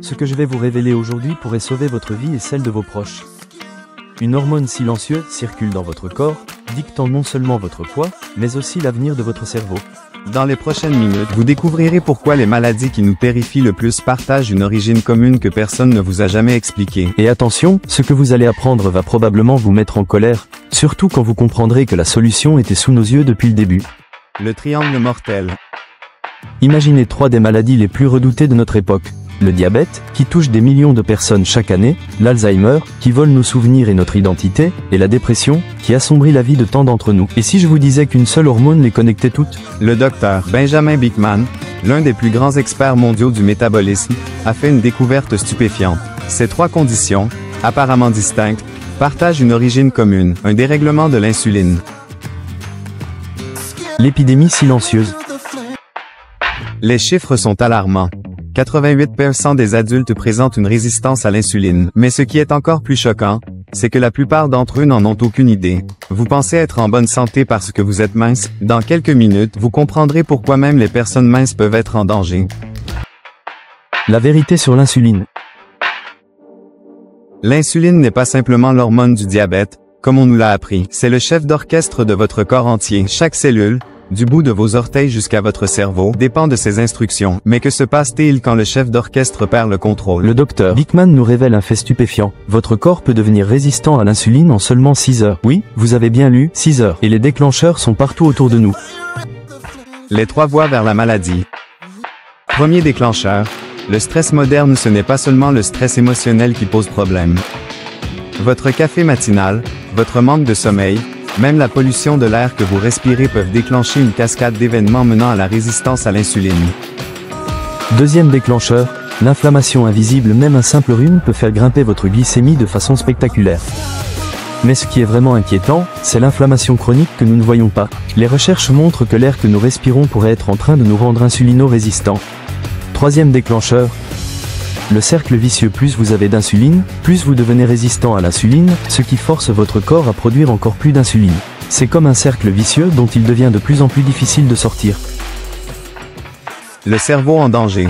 Ce que je vais vous révéler aujourd'hui pourrait sauver votre vie et celle de vos proches. Une hormone silencieuse circule dans votre corps, dictant non seulement votre poids, mais aussi l'avenir de votre cerveau. Dans les prochaines minutes, vous découvrirez pourquoi les maladies qui nous terrifient le plus partagent une origine commune que personne ne vous a jamais expliquée. Et attention, ce que vous allez apprendre va probablement vous mettre en colère, surtout quand vous comprendrez que la solution était sous nos yeux depuis le début. Le triangle mortel. Imaginez 3 des maladies les plus redoutées de notre époque. Le diabète, qui touche des millions de personnes chaque année, l'Alzheimer, qui vole nos souvenirs et notre identité, et la dépression, qui assombrit la vie de tant d'entre nous. Et si je vous disais qu'une seule hormone les connectait toutes? Le docteur Benjamin Beekman, l'un des plus grands experts mondiaux du métabolisme, a fait une découverte stupéfiante. Ces 3 conditions, apparemment distinctes, partagent une origine commune, un dérèglement de l'insuline. L'épidémie silencieuse. Les chiffres sont alarmants. 88% des adultes présentent une résistance à l'insuline. Mais ce qui est encore plus choquant, c'est que la plupart d'entre eux n'en ont aucune idée. Vous pensez être en bonne santé parce que vous êtes mince? Dans quelques minutes, vous comprendrez pourquoi même les personnes minces peuvent être en danger. La vérité sur l'insuline. L'insuline n'est pas simplement l'hormone du diabète, comme on nous l'a appris. C'est le chef d'orchestre de votre corps entier. Chaque cellule, du bout de vos orteils jusqu'à votre cerveau, dépend de ses instructions. Mais que se passe-t-il quand le chef d'orchestre perd le contrôle? Le docteur Beekman nous révèle un fait stupéfiant. Votre corps peut devenir résistant à l'insuline en seulement 6 heures. Oui, vous avez bien lu, 6 heures. Et les déclencheurs sont partout autour de nous. Les 3 voies vers la maladie. Premier déclencheur. Le stress moderne, ce n'est pas seulement le stress émotionnel qui pose problème. Votre café matinal, votre manque de sommeil, même la pollution de l'air que vous respirez peuvent déclencher une cascade d'événements menant à la résistance à l'insuline. Deuxième déclencheur, l'inflammation invisible. Même un simple rhume peut faire grimper votre glycémie de façon spectaculaire. Mais ce qui est vraiment inquiétant, c'est l'inflammation chronique que nous ne voyons pas. Les recherches montrent que l'air que nous respirons pourrait être en train de nous rendre insulino-résistants. Troisième déclencheur, le cercle vicieux. Plus vous avez d'insuline, plus vous devenez résistant à l'insuline, ce qui force votre corps à produire encore plus d'insuline. C'est comme un cercle vicieux dont il devient de plus en plus difficile de sortir. Le cerveau en danger.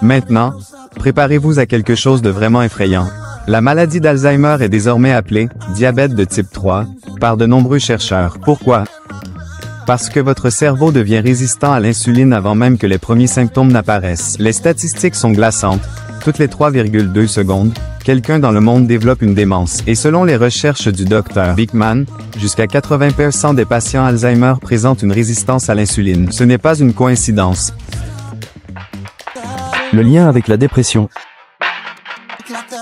Maintenant, préparez-vous à quelque chose de vraiment effrayant. La maladie d'Alzheimer est désormais appelée diabète de type 3 par de nombreux chercheurs. Pourquoi? Parce que votre cerveau devient résistant à l'insuline avant même que les premiers symptômes n'apparaissent. Les statistiques sont glaçantes. Toutes les 3,2 secondes, quelqu'un dans le monde développe une démence. Et selon les recherches du docteur Beekman, jusqu'à 80% des patients Alzheimer présentent une résistance à l'insuline. Ce n'est pas une coïncidence. Le lien avec la dépression.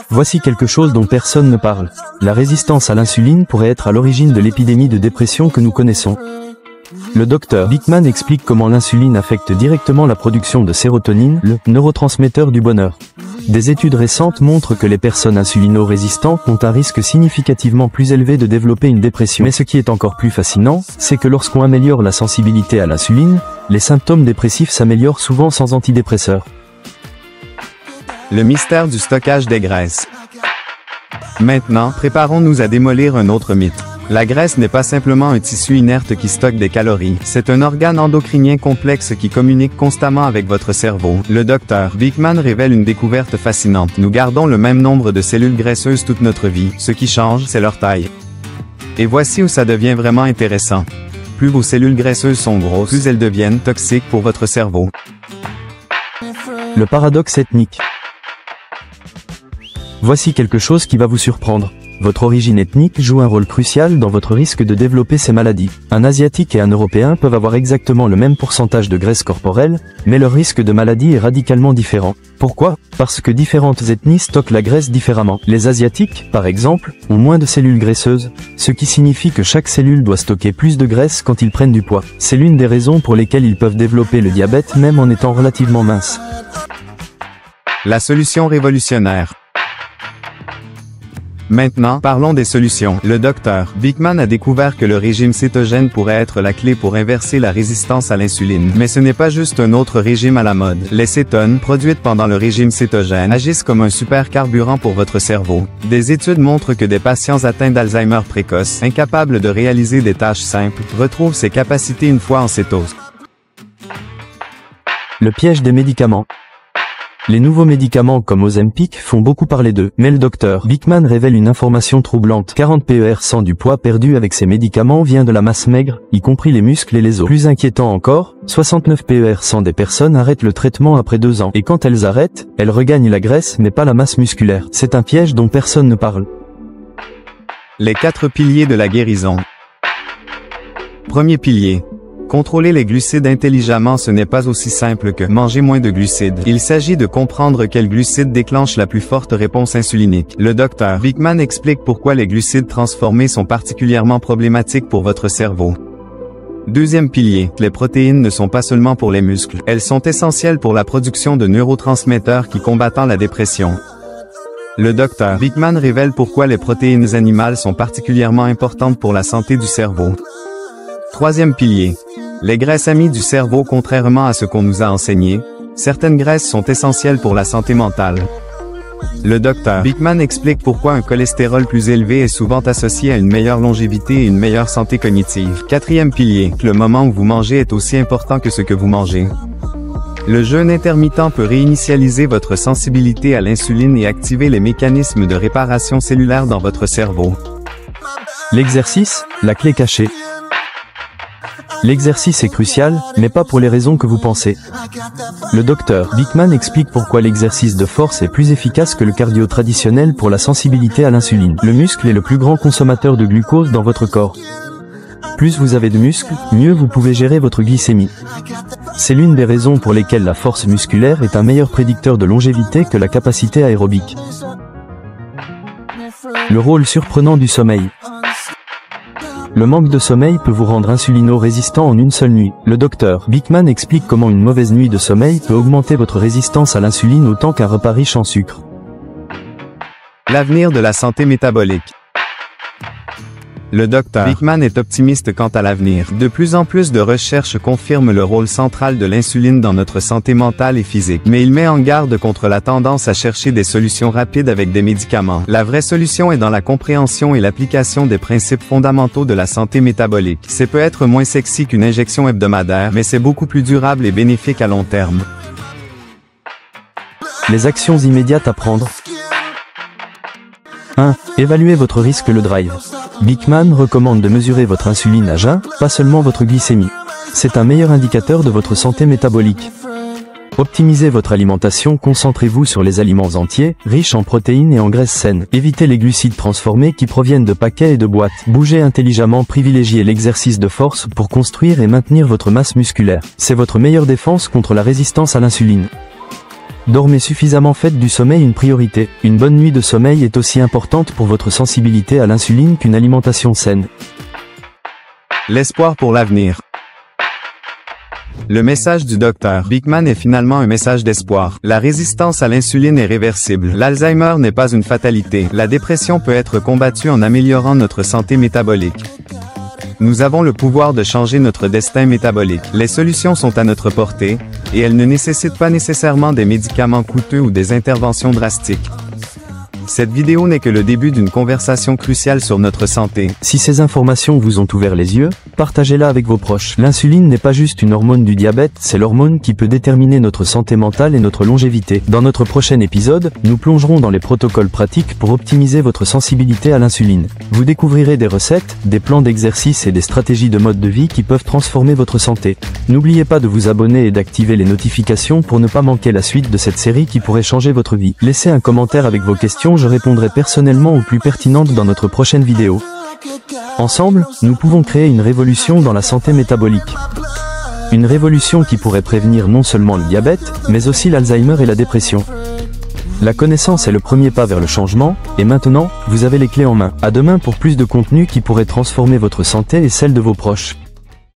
Voici quelque chose dont personne ne parle. La résistance à l'insuline pourrait être à l'origine de l'épidémie de dépression que nous connaissons. Le docteur Beekman explique comment l'insuline affecte directement la production de sérotonine, le neurotransmetteur du bonheur. Des études récentes montrent que les personnes insulino-résistantes ont un risque significativement plus élevé de développer une dépression. Mais ce qui est encore plus fascinant, c'est que lorsqu'on améliore la sensibilité à l'insuline, les symptômes dépressifs s'améliorent souvent sans antidépresseurs. Le mystère du stockage des graisses. Maintenant, préparons-nous à démolir un autre mythe. La graisse n'est pas simplement un tissu inerte qui stocke des calories, c'est un organe endocrinien complexe qui communique constamment avec votre cerveau. Le docteur Beekman révèle une découverte fascinante. Nous gardons le même nombre de cellules graisseuses toute notre vie. Ce qui change, c'est leur taille. Et voici où ça devient vraiment intéressant. Plus vos cellules graisseuses sont grosses, plus elles deviennent toxiques pour votre cerveau. Le paradoxe ethnique. Voici quelque chose qui va vous surprendre. Votre origine ethnique joue un rôle crucial dans votre risque de développer ces maladies. Un Asiatique et un Européen peuvent avoir exactement le même pourcentage de graisse corporelle, mais leur risque de maladie est radicalement différent. Pourquoi? Parce que différentes ethnies stockent la graisse différemment. Les Asiatiques, par exemple, ont moins de cellules graisseuses, ce qui signifie que chaque cellule doit stocker plus de graisse quand ils prennent du poids. C'est l'une des raisons pour lesquelles ils peuvent développer le diabète même en étant relativement minces. La solution révolutionnaire. Maintenant, parlons des solutions. Le docteur Beekman a découvert que le régime cétogène pourrait être la clé pour inverser la résistance à l'insuline. Mais ce n'est pas juste un autre régime à la mode. Les cétones, produites pendant le régime cétogène, agissent comme un super carburant pour votre cerveau. Des études montrent que des patients atteints d'Alzheimer précoce, incapables de réaliser des tâches simples, retrouvent ces capacités une fois en cétose. Le piège des médicaments. Les nouveaux médicaments comme Ozempic font beaucoup parler d'eux, mais le docteur Bikman révèle une information troublante. 40 PER100 du poids perdu avec ces médicaments vient de la masse maigre, y compris les muscles et les os. Plus inquiétant encore, 69 PER100 des personnes arrêtent le traitement après 2 ans. Et quand elles arrêtent, elles regagnent la graisse mais pas la masse musculaire. C'est un piège dont personne ne parle. Les 4 piliers de la guérison. Premier pilier. Contrôler les glucides intelligemment, ce n'est pas aussi simple que manger moins de glucides. Il s'agit de comprendre quels glucides déclenchent la plus forte réponse insulinique. Le docteur Bikman explique pourquoi les glucides transformés sont particulièrement problématiques pour votre cerveau. Deuxième pilier, les protéines ne sont pas seulement pour les muscles. Elles sont essentielles pour la production de neurotransmetteurs qui combattent la dépression. Le docteur Bikman révèle pourquoi les protéines animales sont particulièrement importantes pour la santé du cerveau. Troisième pilier. Les graisses amies du cerveau. Contrairement à ce qu'on nous a enseigné, certaines graisses sont essentielles pour la santé mentale. Le docteur Bikman explique pourquoi un cholestérol plus élevé est souvent associé à une meilleure longévité et une meilleure santé cognitive. Quatrième pilier. Le moment où vous mangez est aussi important que ce que vous mangez. Le jeûne intermittent peut réinitialiser votre sensibilité à l'insuline et activer les mécanismes de réparation cellulaire dans votre cerveau. L'exercice, la clé cachée. L'exercice est crucial, mais pas pour les raisons que vous pensez. Le docteur Bikman explique pourquoi l'exercice de force est plus efficace que le cardio traditionnel pour la sensibilité à l'insuline. Le muscle est le plus grand consommateur de glucose dans votre corps. Plus vous avez de muscles, mieux vous pouvez gérer votre glycémie. C'est l'une des raisons pour lesquelles la force musculaire est un meilleur prédicteur de longévité que la capacité aérobique. Le rôle surprenant du sommeil. Le manque de sommeil peut vous rendre insulino-résistant en une seule nuit. Le docteur Bikman explique comment une mauvaise nuit de sommeil peut augmenter votre résistance à l'insuline autant qu'un repas riche en sucre. L'avenir de la santé métabolique. Le docteur Bikman est optimiste quant à l'avenir. De plus en plus de recherches confirment le rôle central de l'insuline dans notre santé mentale et physique. Mais il met en garde contre la tendance à chercher des solutions rapides avec des médicaments. La vraie solution est dans la compréhension et l'application des principes fondamentaux de la santé métabolique. C'est peut être moins sexy qu'une injection hebdomadaire, mais c'est beaucoup plus durable et bénéfique à long terme. Les actions immédiates à prendre. 1. Évaluez votre risque. Le drive Bikman recommande de mesurer votre insuline à jeun, pas seulement votre glycémie. C'est un meilleur indicateur de votre santé métabolique. Optimisez votre alimentation. Concentrez-vous sur les aliments entiers, riches en protéines et en graisses saines. Évitez les glucides transformés qui proviennent de paquets et de boîtes. Bougez intelligemment. Privilégiez l'exercice de force pour construire et maintenir votre masse musculaire. C'est votre meilleure défense contre la résistance à l'insuline. Dormez suffisamment. Faites du sommeil une priorité. Une bonne nuit de sommeil est aussi importante pour votre sensibilité à l'insuline qu'une alimentation saine. L'espoir pour l'avenir. Le message du docteur Bikman est finalement un message d'espoir. La résistance à l'insuline est réversible. L'Alzheimer n'est pas une fatalité. La dépression peut être combattue en améliorant notre santé métabolique. Nous avons le pouvoir de changer notre destin métabolique. Les solutions sont à notre portée, et elles ne nécessitent pas nécessairement des médicaments coûteux ou des interventions drastiques. Cette vidéo n'est que le début d'une conversation cruciale sur notre santé. Si ces informations vous ont ouvert les yeux, partagez-la avec vos proches. L'insuline n'est pas juste une hormone du diabète, c'est l'hormone qui peut déterminer notre santé mentale et notre longévité. Dans notre prochain épisode, nous plongerons dans les protocoles pratiques pour optimiser votre sensibilité à l'insuline. Vous découvrirez des recettes, des plans d'exercice et des stratégies de mode de vie qui peuvent transformer votre santé. N'oubliez pas de vous abonner et d'activer les notifications pour ne pas manquer la suite de cette série qui pourrait changer votre vie. Laissez un commentaire avec vos questions. Je répondrai personnellement aux plus pertinentes dans notre prochaine vidéo. Ensemble, nous pouvons créer une révolution dans la santé métabolique. Une révolution qui pourrait prévenir non seulement le diabète, mais aussi l'Alzheimer et la dépression. La connaissance est le premier pas vers le changement, et maintenant, vous avez les clés en main. À demain pour plus de contenu qui pourrait transformer votre santé et celle de vos proches.